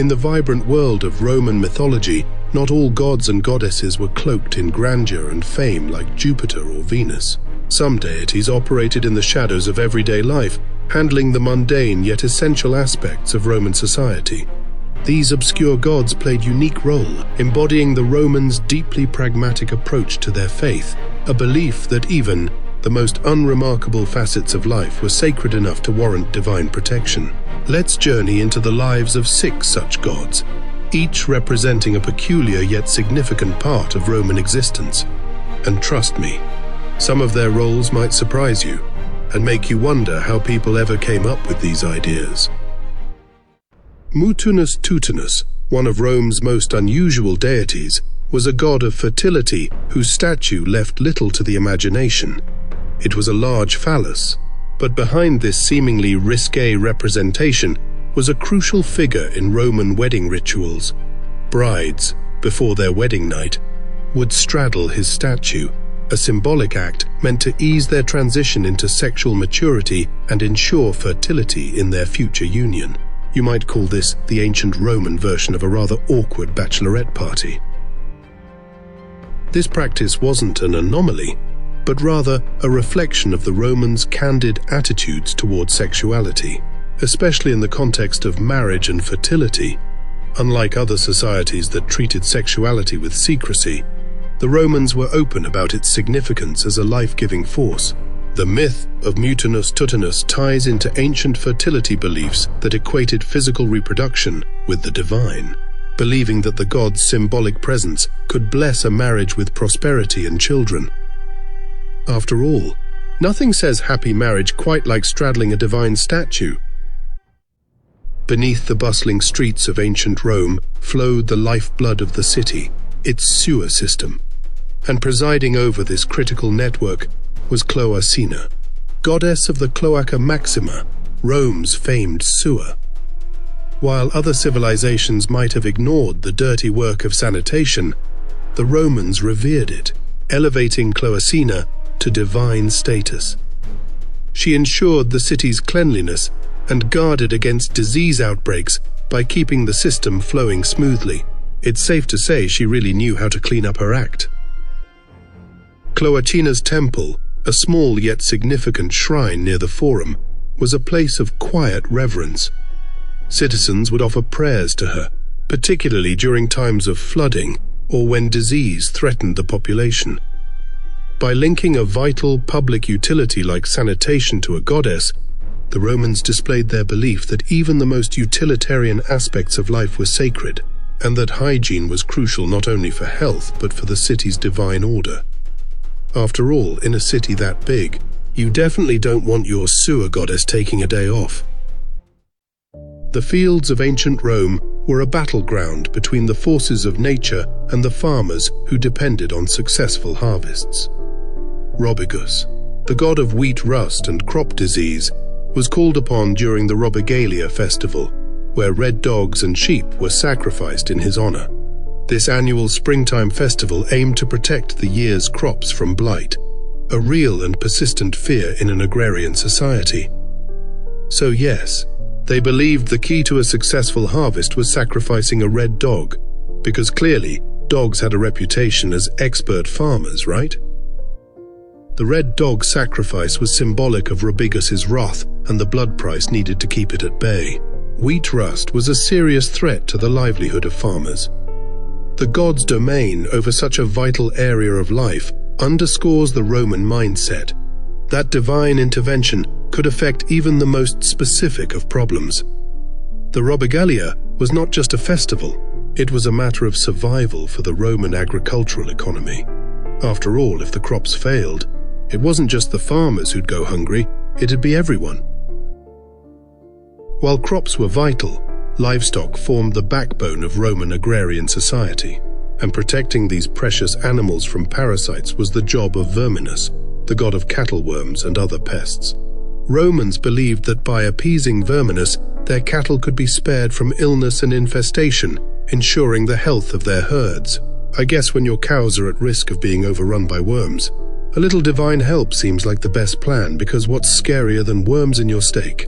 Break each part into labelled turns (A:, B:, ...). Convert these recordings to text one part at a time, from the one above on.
A: In the vibrant world of Roman mythology, not all gods and goddesses were cloaked in grandeur and fame like Jupiter or Venus. Some deities operated in the shadows of everyday life, handling the mundane yet essential aspects of Roman society. These obscure gods played a unique role, embodying the Romans' deeply pragmatic approach to their faith, a belief that even the most unremarkable facets of life were sacred enough to warrant divine protection. Let's journey into the lives of 6 such gods, each representing a peculiar yet significant part of Roman existence. And trust me, some of their roles might surprise you and make you wonder how people ever came up with these ideas. Mutunus Tutunus, one of Rome's most unusual deities, was a god of fertility whose statue left little to the imagination. It was a large phallus, but behind this seemingly risque representation was a crucial figure in Roman wedding rituals. Brides, before their wedding night, would straddle his statue, a symbolic act meant to ease their transition into sexual maturity and ensure fertility in their future union. You might call this the ancient Roman version of a rather awkward bachelorette party. This practice wasn't an anomaly, but rather a reflection of the Romans' candid attitudes towards sexuality, especially in the context of marriage and fertility. Unlike other societies that treated sexuality with secrecy, the Romans were open about its significance as a life-giving force. The myth of Mutunus Tutunus ties into ancient fertility beliefs that equated physical reproduction with the divine, believing that the god's symbolic presence could bless a marriage with prosperity and children. After all, nothing says happy marriage quite like straddling a divine statue. Beneath the bustling streets of ancient Rome flowed the lifeblood of the city, its sewer system. And presiding over this critical network was Cloacina, goddess of the Cloaca Maxima, Rome's famed sewer. While other civilizations might have ignored the dirty work of sanitation, the Romans revered it, elevating Cloacina to divine status. She ensured the city's cleanliness and guarded against disease outbreaks by keeping the system flowing smoothly. It's safe to say she really knew how to clean up her act. Cloacina's temple, a small yet significant shrine near the Forum, was a place of quiet reverence. Citizens would offer prayers to her, particularly during times of flooding or when disease threatened the population. By linking a vital public utility like sanitation to a goddess, the Romans displayed their belief that even the most utilitarian aspects of life were sacred, and that hygiene was crucial not only for health but for the city's divine order. After all, in a city that big, you definitely don't want your sewer goddess taking a day off. The fields of ancient Rome were a battleground between the forces of nature and the farmers who depended on successful harvests. Robigus, the god of wheat rust and crop disease, was called upon during the Robigalia festival, where red dogs and sheep were sacrificed in his honor. This annual springtime festival aimed to protect the year's crops from blight, a real and persistent fear in an agrarian society. So yes, they believed the key to a successful harvest was sacrificing a red dog, because clearly dogs had a reputation as expert farmers, right? The red dog sacrifice was symbolic of Robigus's wrath and the blood price needed to keep it at bay. Wheat rust was a serious threat to the livelihood of farmers. The god's domain over such a vital area of life underscores the Roman mindset that divine intervention could affect even the most specific of problems. The Robigalia was not just a festival, it was a matter of survival for the Roman agricultural economy. After all, if the crops failed, it wasn't just the farmers who'd go hungry, it'd be everyone. While crops were vital, livestock formed the backbone of Roman agrarian society, and protecting these precious animals from parasites was the job of Verminus, the god of cattle worms and other pests. Romans believed that by appeasing Verminus, their cattle could be spared from illness and infestation, ensuring the health of their herds. I guess when your cows are at risk of being overrun by worms, a little divine help seems like the best plan, because what's scarier than worms in your steak?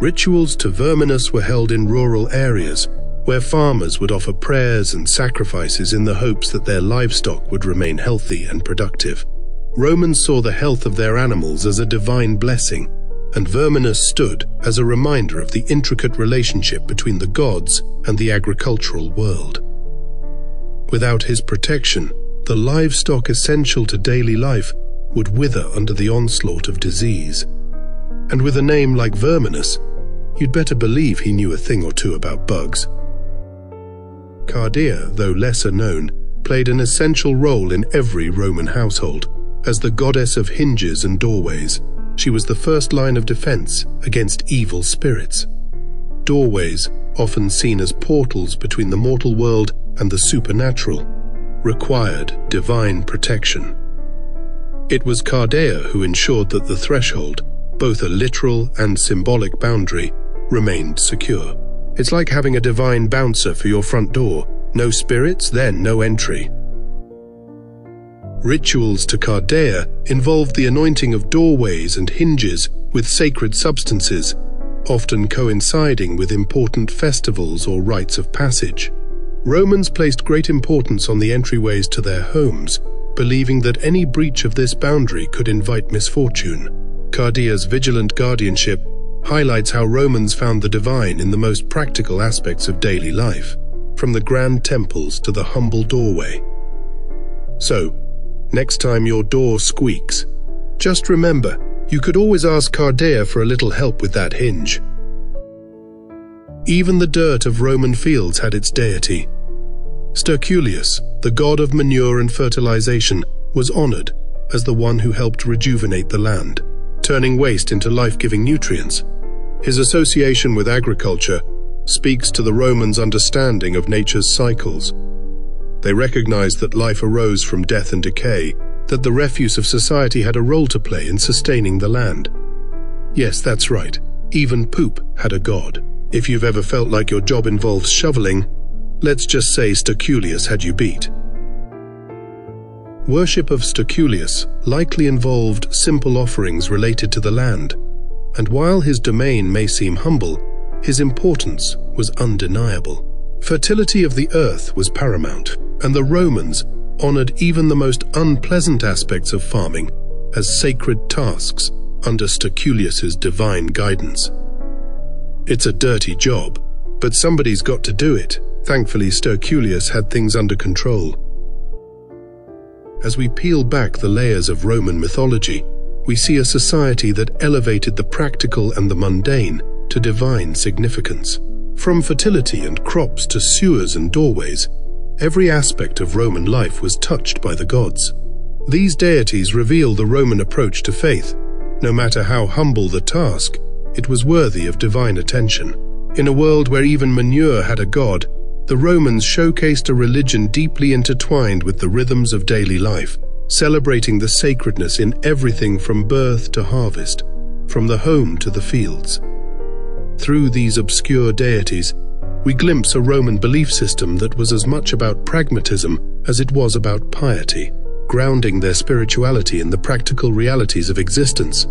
A: Rituals to Verminus were held in rural areas, where farmers would offer prayers and sacrifices in the hopes that their livestock would remain healthy and productive. Romans saw the health of their animals as a divine blessing, and Verminus stood as a reminder of the intricate relationship between the gods and the agricultural world. Without his protection, the livestock essential to daily life would wither under the onslaught of disease. And with a name like Verminus, you'd better believe he knew a thing or two about bugs. Cardea, though lesser known, played an essential role in every Roman household. As the goddess of hinges and doorways, she was the first line of defense against evil spirits. Doorways, often seen as portals between the mortal world and the supernatural, required divine protection. It was Cardea who ensured that the threshold, both a literal and symbolic boundary, remained secure. It's like having a divine bouncer for your front door. No spirits, then no entry. Rituals to Cardea involved the anointing of doorways and hinges with sacred substances, often coinciding with important festivals or rites of passage. Romans placed great importance on the entryways to their homes, believing that any breach of this boundary could invite misfortune. Cardea's vigilant guardianship highlights how Romans found the divine in the most practical aspects of daily life, from the grand temples to the humble doorway. So, next time your door squeaks, just remember, you could always ask Cardea for a little help with that hinge. Even the dirt of Roman fields had its deity. Sterculius, the god of manure and fertilization, was honored as the one who helped rejuvenate the land, turning waste into life-giving nutrients. His association with agriculture speaks to the Romans' understanding of nature's cycles. They recognized that life arose from death and decay, that the refuse of society had a role to play in sustaining the land. Yes, that's right, even poop had a god. If you've ever felt like your job involves shoveling, let's just say Sterculius had you beat. Worship of Sterculius likely involved simple offerings related to the land, and while his domain may seem humble, his importance was undeniable. Fertility of the earth was paramount, and the Romans honored even the most unpleasant aspects of farming as sacred tasks under Sterculius's divine guidance. It's a dirty job, but somebody's got to do it. Thankfully, Sterculius had things under control. As we peel back the layers of Roman mythology, we see a society that elevated the practical and the mundane to divine significance. From fertility and crops to sewers and doorways, every aspect of Roman life was touched by the gods. These deities reveal the Roman approach to faith. No matter how humble the task, it was worthy of divine attention. In a world where even manure had a god, the Romans showcased a religion deeply intertwined with the rhythms of daily life, celebrating the sacredness in everything from birth to harvest, from the home to the fields. Through these obscure deities, we glimpse a Roman belief system that was as much about pragmatism as it was about piety, grounding their spirituality in the practical realities of existence.